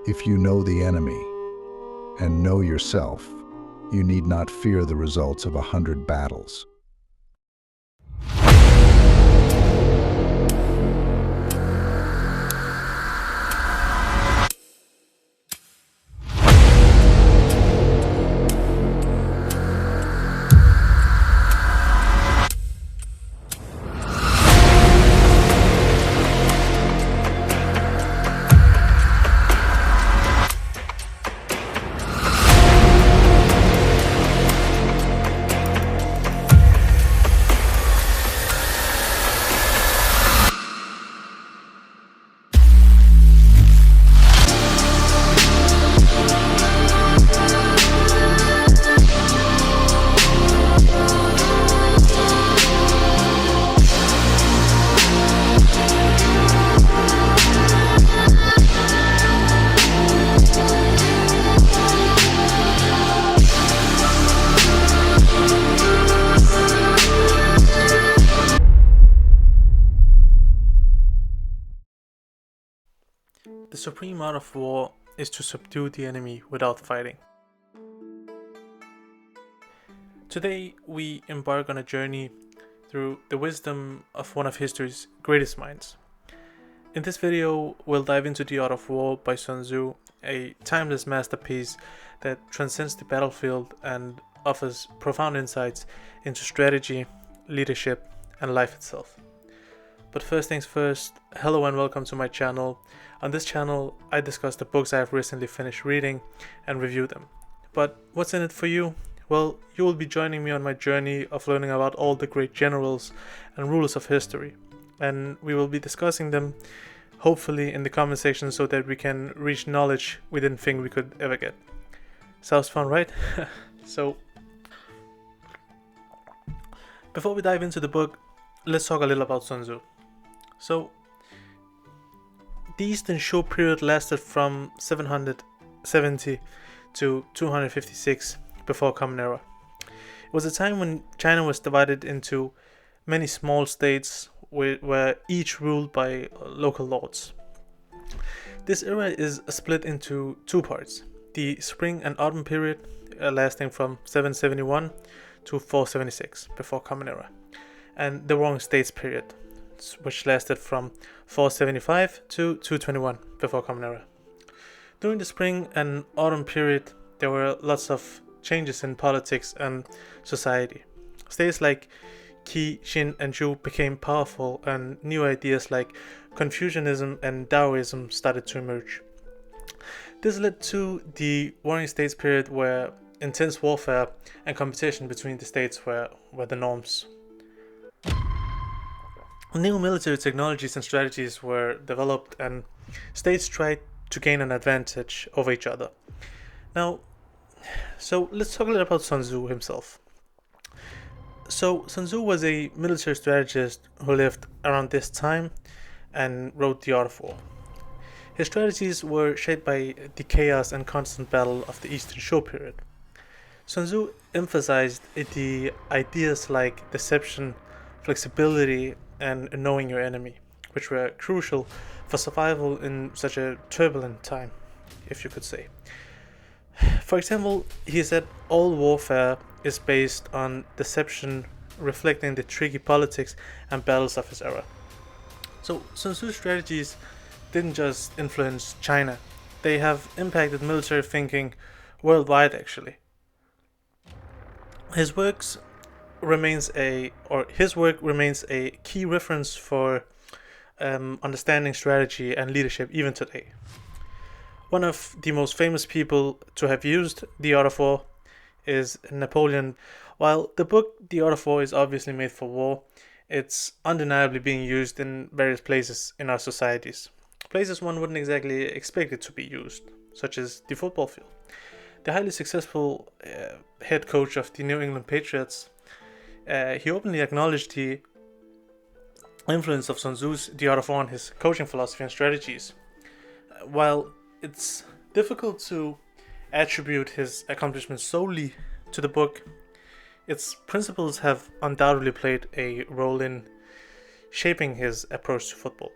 If you know the enemy and know yourself, you need not fear the results of 100 battles. The supreme art of war is to subdue the enemy without fighting. Today, we embark on a journey through the wisdom of one of history's greatest minds. In this video, we'll dive into The Art of War by Sun Tzu, a timeless masterpiece that transcends the battlefield and offers profound insights into strategy, leadership, and life itself. But first things first, hello and welcome to my channel. On this channel, I discuss the books I have recently finished reading and review them. But what's in it for you? Well, you will be joining me on my journey of learning about all the great generals and rulers of history. And we will be discussing them, hopefully in the comment section, so that we can reach knowledge we didn't think we could ever get. Sounds fun, right? So, before we dive into the book, let's talk a little about Sun Tzu. So, the Eastern Shu period lasted from 770 to 256 before Common Era. It was a time when China was divided into many small states where each ruled by local lords. This era is split into two parts: the Spring and Autumn period, lasting from 771 to 476 before Common Era, and the Warring States period, which lasted from 475 to 221 before Common Era. During the Spring and Autumn period, there were lots of changes in politics and society. States like Qi, Xin, and Zhou became powerful, and new ideas like Confucianism and Taoism started to emerge. This led to the Warring States period, where intense warfare and competition between the states were the norms. New military technologies and strategies were developed, and states tried to gain an advantage over each other. Now, so let's talk a little about Sun Tzu himself. So, Sun Tzu was a military strategist who lived around this time and wrote The Art of War. His strategies were shaped by the chaos and constant battle of the Eastern Shu period. Sun Tzu emphasized the ideas like deception, flexibility, and knowing your enemy, which were crucial for survival in such a turbulent time, if you could say. For example, he said all warfare is based on deception, reflecting the tricky politics and battles of his era. So Sun Tzu's strategies didn't just influence China, they have impacted military thinking worldwide actually. His work remains a key reference for understanding strategy and leadership even today. One of the most famous people to have used The Art of War is Napoleon. While the book The Art of War is obviously made for war, it's undeniably being used in various places in our societies. Places one wouldn't exactly expect it to be used, such as the football field. The highly successful head coach of the New England Patriots, he openly acknowledged the influence of Sun Tzu's The Art of War on his coaching philosophy and strategies. While it's difficult to attribute his accomplishments solely to the book, its principles have undoubtedly played a role in shaping his approach to football.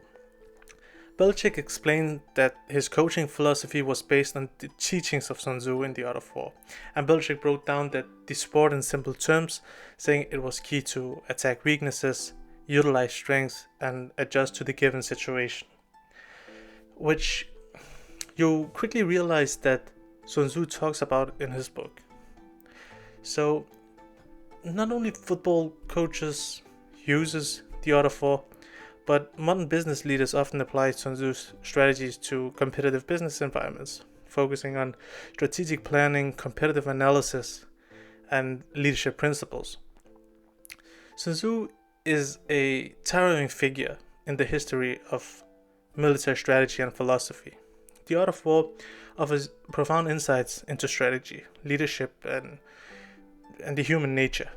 Belichick explained that his coaching philosophy was based on the teachings of Sun Tzu in The Art of War, and Belichick broke down the sport in simple terms, saying it was key to attack weaknesses, utilize strengths, and adjust to the given situation. Which you quickly realize that Sun Tzu talks about in his book. So, not only football coaches uses The Art of War, but modern business leaders often apply Sun Tzu's strategies to competitive business environments, focusing on strategic planning, competitive analysis, and leadership principles. Sun Tzu is a towering figure in the history of military strategy and philosophy. The Art of War offers profound insights into strategy, leadership, and the human nature,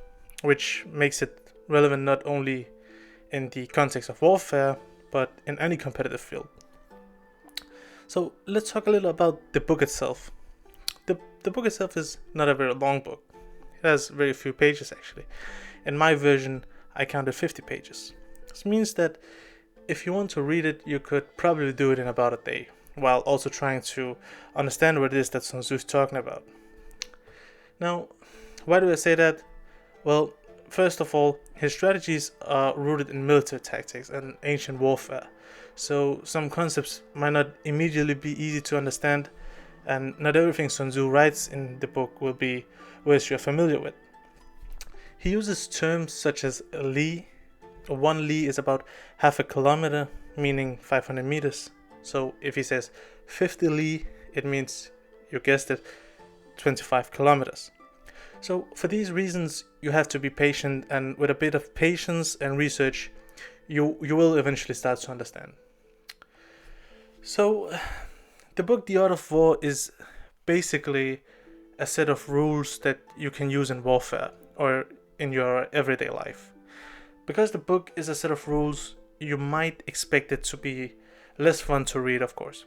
which makes it relevant not only in the context of warfare, but in any competitive field. So let's talk a little about the book itself. The book itself is not a very long book. It has very few pages actually. In my version, I counted 50 pages. This means that if you want to read it, you could probably do it in about a day, while also trying to understand what it is that Sun Tzu is talking about. Now, why do I say that? Well, first of all, his strategies are rooted in military tactics and ancient warfare, so some concepts might not immediately be easy to understand, and not everything Sun Tzu writes in the book will be words you're familiar with. He uses terms such as li. 1 li is about half a kilometer, meaning 500 meters. So if he says 50 li, it means, you guessed it, 25 kilometers. So for these reasons, you have to be patient, and with a bit of patience and research, you will eventually start to understand. So the book The Art of War is basically a set of rules that you can use in warfare or in your everyday life. Because the book is a set of rules, you might expect it to be less fun to read, of course.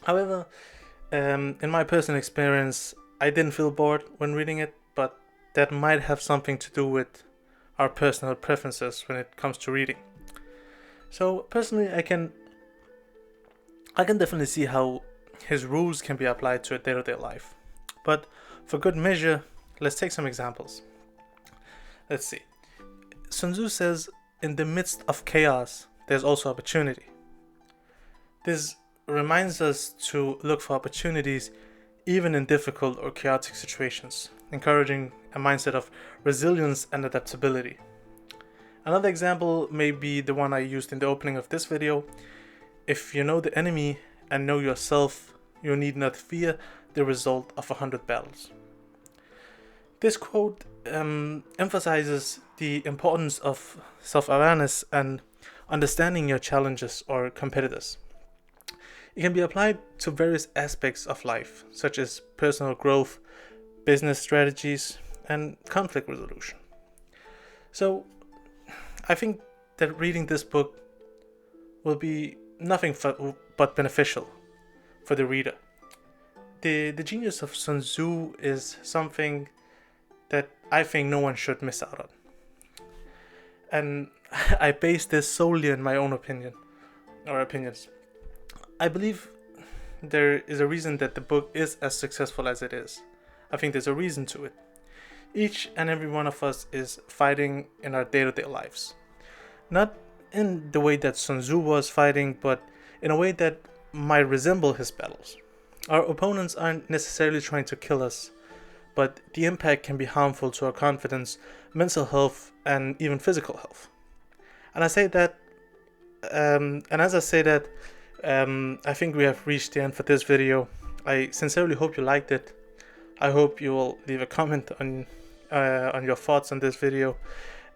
However, in my personal experience, I didn't feel bored when reading it, but that might have something to do with our personal preferences when it comes to reading. So personally, I can definitely see how his rules can be applied to a day-to-day life. But for good measure, let's take some examples. Let's see. Sun Tzu says, in the midst of chaos, there's also opportunity. This reminds us to look for opportunities even in difficult or chaotic situations, encouraging a mindset of resilience and adaptability. Another example may be the one I used in the opening of this video. If you know the enemy and know yourself, you need not fear the result of 100 battles. This quote emphasizes the importance of self-awareness and understanding your challenges or competitors. It can be applied to various aspects of life, such as personal growth, business strategies, and conflict resolution. So, I think that reading this book will be nothing but beneficial for the reader. The genius of Sun Tzu is something that I think no one should miss out on. And I base this solely on my own opinions. I believe there is a reason that the book is as successful as it is. I think there's a reason to it. Each and every one of us is fighting in our day-to-day lives. Not in the way that Sun Tzu was fighting, but in a way that might resemble his battles. Our opponents aren't necessarily trying to kill us, but the impact can be harmful to our confidence, mental health, and even physical health. And I say that, I think we have reached the end for this video. I sincerely hope you liked it. I hope you will leave a comment on your thoughts on this video,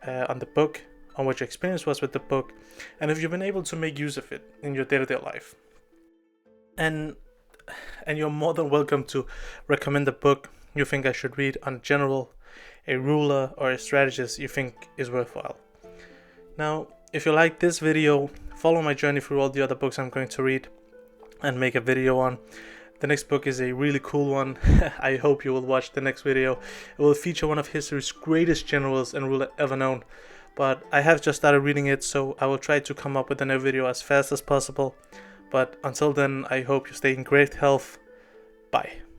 on the book, on what your experience was with the book, and if you've been able to make use of it in your day-to-day life. And you're more than welcome to recommend a book you think I should read on general, a ruler, or a strategist you think is worthwhile. Now, if you like this video, follow my journey through all the other books I'm going to read and make a video on. The next book is a really cool one. I hope you will watch the next video. It will feature one of history's greatest generals and ruler ever known, but I have just started reading it, so I will try to come up with another video as fast as possible. But until then, I hope you stay in great health. Bye.